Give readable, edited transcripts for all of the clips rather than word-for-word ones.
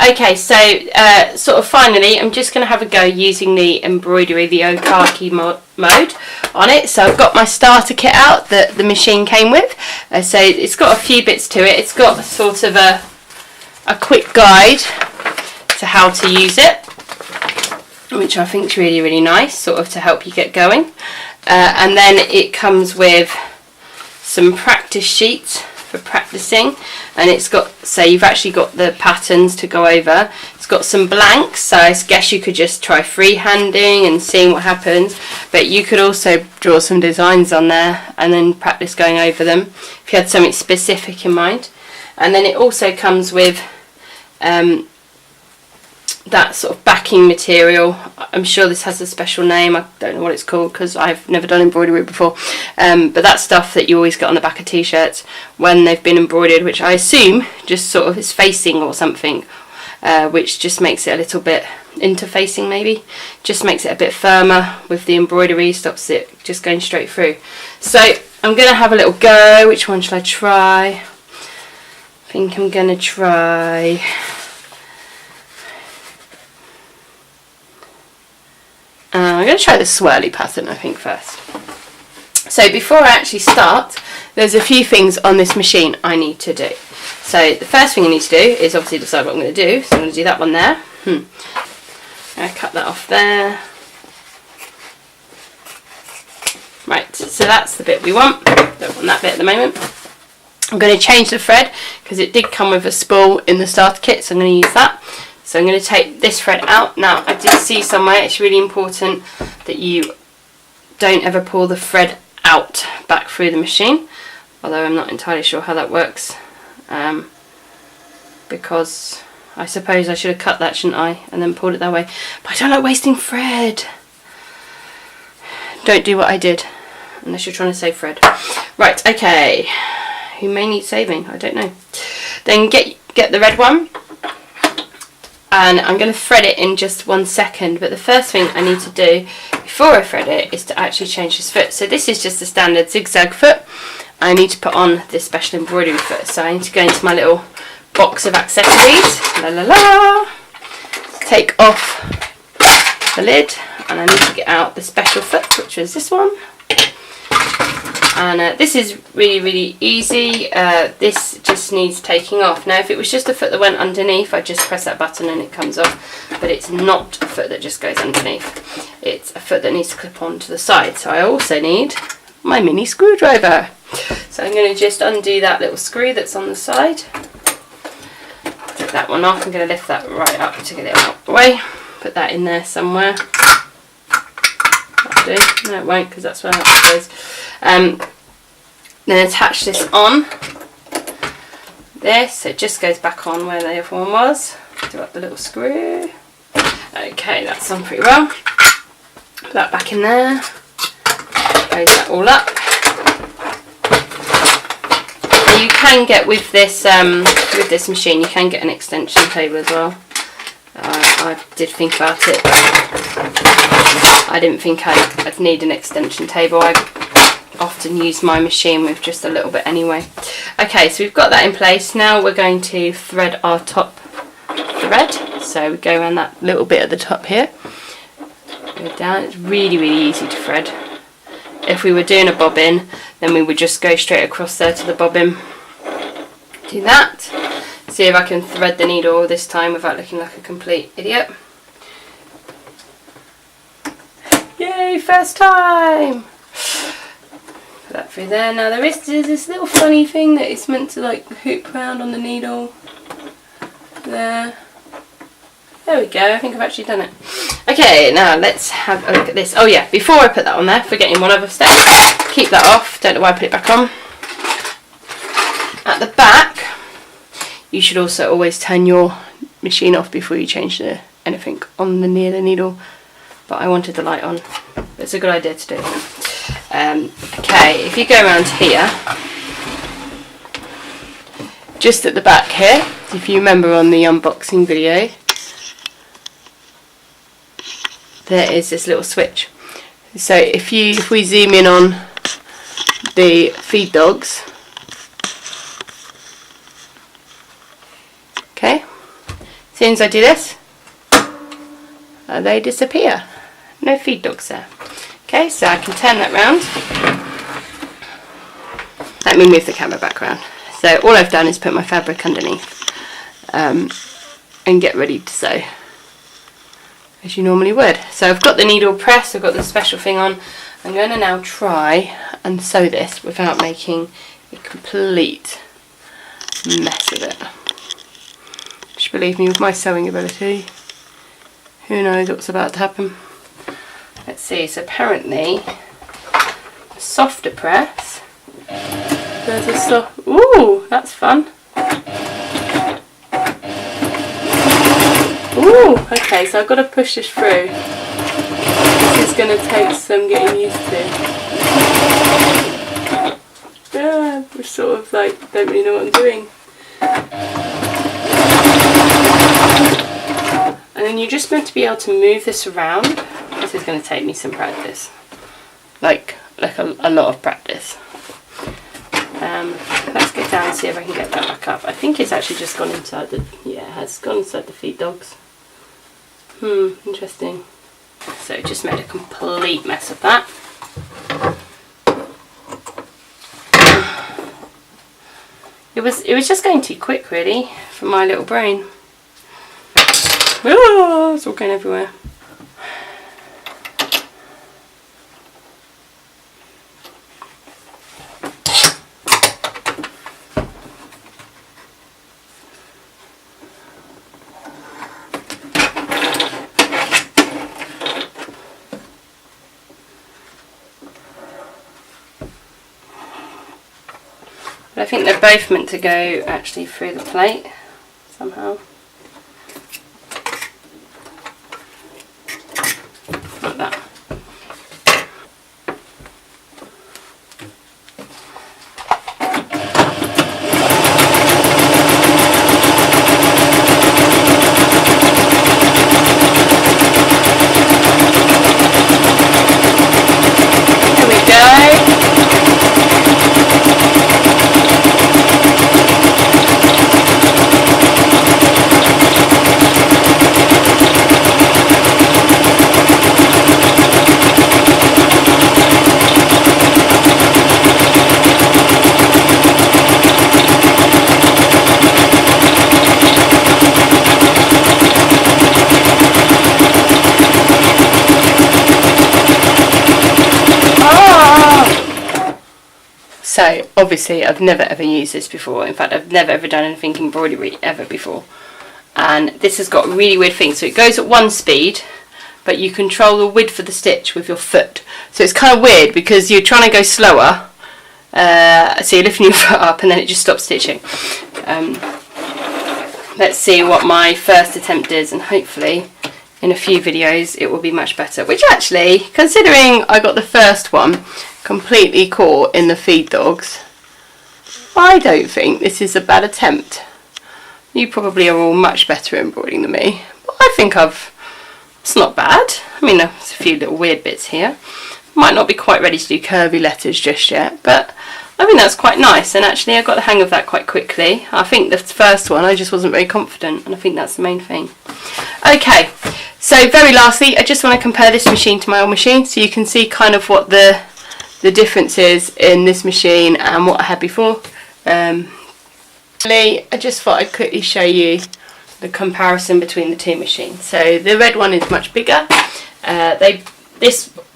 Okay, so sort of finally, I'm just going to have a go using the embroidery, the Oekaki mode on it. So I've got my starter kit out that the machine came with. So it's got a few bits to it. It's got sort of a quick guide to how to use it, which I think is really, really nice, sort of to help you get going. And then it comes with some practice sheets for practicing, and it's got, so you've actually got the patterns to go over. It's got some blanks, so I guess you could just try freehanding and seeing what happens, but you could also draw some designs on there and then practice going over them if you had something specific in mind. And then it also comes with that sort of backing material. I'm sure this has a special name, I don't know what it's called because I've never done embroidery before, but that's stuff that you always get on the back of t-shirts when they've been embroidered, which I assume just sort of is facing or something, which just makes it a little bit interfacing, maybe just makes it a bit firmer with the embroidery, stops it just going straight through. So I'm going to have a little go. Which one should I try? I think I'm going to try I'm going to try the swirly pattern, I think, first. So before I actually start, there's a few things on this machine I need to do. So the first thing I need to do is obviously decide what I'm going to do. So I'm going to do that one there. I'm going to cut that off there. Right, so that's the bit we want. Don't want that bit at the moment. I'm going to change the thread because it did come with a spool in the starter kit, so I'm going to use that. So I'm going to take this thread out. Now, I did see somewhere it's really important that you don't ever pull the thread out back through the machine, although I'm not entirely sure how that works, because I suppose I should have cut that, shouldn't I, and then pulled it that way. But I don't like wasting thread. Don't do what I did, unless you're trying to save thread. Right, okay. You may need saving, I don't know. Then get the red one. And I'm going to thread it in just 1 second, but the first thing I need to do before I thread it is to actually change this foot. So this is just a standard zigzag foot. I need to put on this special embroidery foot. So I need to go into my little box of accessories, take off the lid, and I need to get out the special foot, which is this one. And this is really, really easy. This just needs taking off. Now, if it was just a foot that went underneath, I'd just press that button and it comes off. But it's not a foot that just goes underneath. It's a foot that needs to clip on to the side. So I also need my mini screwdriver. So I'm going to just undo that little screw that's on the side. Take that one off. I'm going to lift that right up to get it out of the way. Put that in there somewhere. That'll do. No, it won't, because that's where that goes. Then attach this on. This, it just goes back on where the other one was. Do up the little screw. Okay, that's on pretty well. Put that back in there. Close that all up. And you can get with this machine, you can get an extension table as well. I did think about it, but I didn't think I'd need an extension table. I often use my machine with just a little bit anyway. Okay, so we've got that in place. Now we're going to thread our top thread. So we go around that little bit at the top here. Go down. It's really, really easy to thread. If we were doing a bobbin, then we would just go straight across there to the bobbin. Do that. See if I can thread the needle this time without looking like a complete idiot. Yay, first time! Put that through there. Now there's this little funny thing that it's meant to like hoop around on the needle. There. There we go, I think I've actually done it. Okay, now let's have a look at this. Oh yeah, before I put that on there, forgetting one other step, keep that off, don't know why I put it back on. At the back, you should also always turn your machine off before you change anything on the near the needle. But I wanted the light on. It's a good idea to do. Okay, if you go around here, just at the back here, if you remember on the unboxing video, there is this little switch. So if we zoom in on the feed dogs, okay, As soon as I do this, they disappear. No feed dogs there. Okay, so I can turn that round. Let me move the camera back around. So all I've done is put my fabric underneath and get ready to sew, as you normally would. So I've got the needle press, I've got the special thing on. I'm going to now try and sew this without making a complete mess of it. Just believe me, with my sewing ability, who knows what's about to happen. Let's see, so apparently a softer press, there's a soft, ooh, that's fun. Ooh, okay, so I've got to push this through. This is going to take some getting used to. Yeah, we're sort of like, don't really know what I'm doing. And then you're just meant to be able to move this around. This is going to take me some practice. Like a lot of practice. Let's get down and see if I can get that back up. I think it's actually just gone inside the, yeah, it has gone inside the feed dogs. Interesting. So just made a complete mess of that. It was just going too quick, really, for my little brain. Oh, it's all going everywhere. But I think they're both meant to go actually through the plate somehow. Like that. There we go. So obviously I've never ever used this before. In fact, I've never ever done anything embroidery ever before. And this has got a really weird thing. So it goes at one speed, but you control the width of the stitch with your foot. So it's kind of weird because you're trying to go slower. So you're lifting your foot up and then it just stops stitching. Let's see what my first attempt is, and hopefully in a few videos it will be much better. Which actually, considering I got the first one completely caught in the feed dogs, I don't think this is a bad attempt. You probably are all much better at embroidering than me, but I think it's not bad. I mean, there's a few little weird bits here. Might not be quite ready to do curvy letters just yet, but I think that's quite nice, and actually I got the hang of that quite quickly. I think the first one I just wasn't very confident, and I think that's the main thing. Okay, so very lastly, I just want to compare this machine to my old machine so you can see kind of what the difference is in this machine and what I had before. I just thought I'd quickly show you the comparison between the two machines. So the red one is much bigger.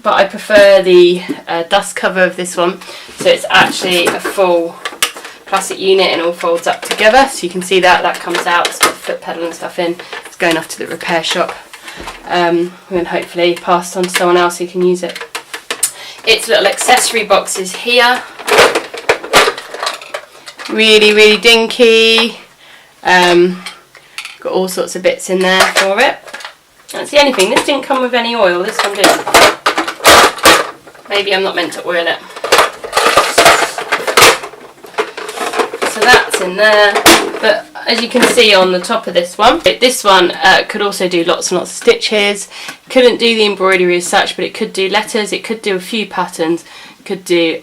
But I prefer the dust cover of this one. So it's actually a full plastic unit and all folds up together. So you can see that comes out. It's got the foot pedal and stuff in. It's going off to the repair shop. And then hopefully passed on to someone else who can use it. Its little accessory boxes here. Really, really dinky. Got all sorts of bits in there for it. That's the only thing. This didn't come with any oil. This one did. Maybe I'm not meant to oil it. So that's in there. But as you can see on the top of this one could also do lots and lots of stitches. Couldn't do the embroidery as such, but it could do letters. It could do a few patterns. Could do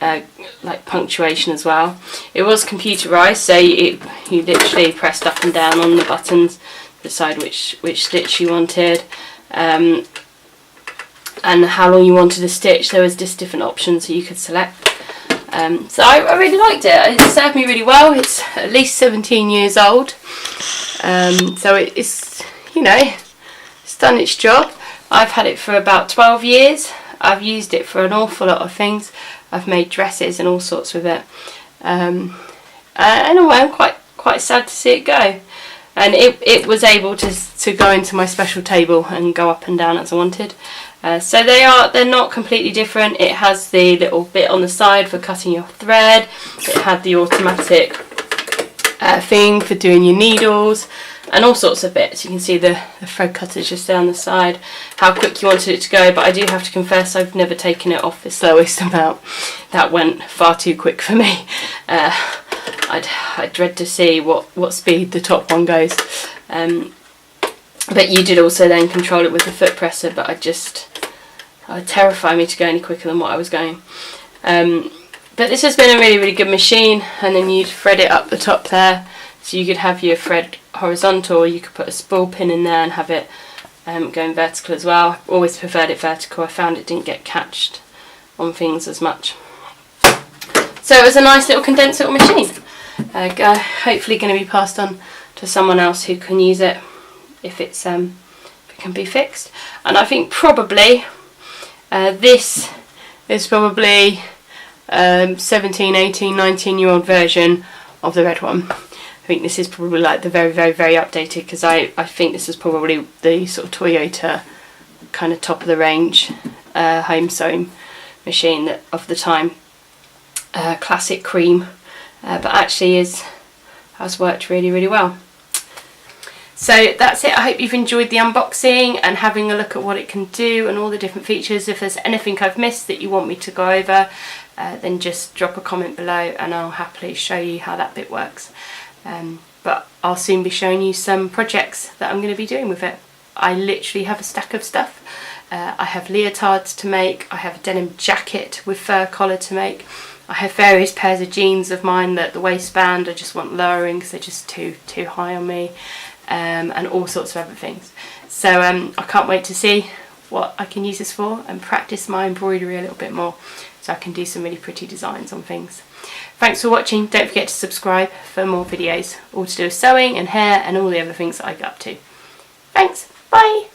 like punctuation as well. It was computerized, so you literally pressed up and down on the buttons. decide which stitch you wanted, and how long you wanted to stitch. There was just different options that you could select. So I really liked it. It served me really well. It's at least 17 years old, so it's, you know, it's done its job. I've had it for about 12 years. I've used it for an awful lot of things. I've made dresses and all sorts with it. And I'm quite sad to see it go. And it was able to go into my special table and go up and down as I wanted. So they're not completely different. It has the little bit on the side for cutting your thread. It had the automatic thing for doing your needles and all sorts of bits. You can see the thread cutters just down the side, how quick you wanted it to go, but I do have to confess I've never taken it off the slowest amount. That went far too quick for me. I dread to see what speed the top one goes. But you did also then control it with the foot presser, but it would terrify me to go any quicker than what I was going. But this has been a really, really good machine, and then you'd thread it up the top there, so you could have your thread horizontal, or you could put a spool pin in there and have it going vertical as well. I've always preferred it vertical. I found it didn't get catched on things as much. So it was a nice little condensed little machine. Hopefully going to be passed on to someone else who can use it if it can be fixed. And I think probably this is probably 17, 18, 19-year-old version of the red one. I think this is probably like the very, very, very updated, because I think this is probably the sort of Toyota kind of top of the range home sewing machine of the time. Classic cream, but actually has worked really, really well. So that's it. I hope you've enjoyed the unboxing and having a look at what it can do and all the different features. If there's anything I've missed that you want me to go over, then just drop a comment below and I'll happily show you how that bit works. But I'll soon be showing you some projects that I'm going to be doing with it. I literally have a stack of stuff. I have leotards to make, I have a denim jacket with fur collar to make, I have various pairs of jeans of mine that the waistband I just want lowering because they're just too high on me, and all sorts of other things. So I can't wait to see what I can use this for and practice my embroidery a little bit more so I can do some really pretty designs on things. Thanks for watching. Don't forget to subscribe for more videos all to do with sewing and hair and all the other things that I get up to. Thanks, bye!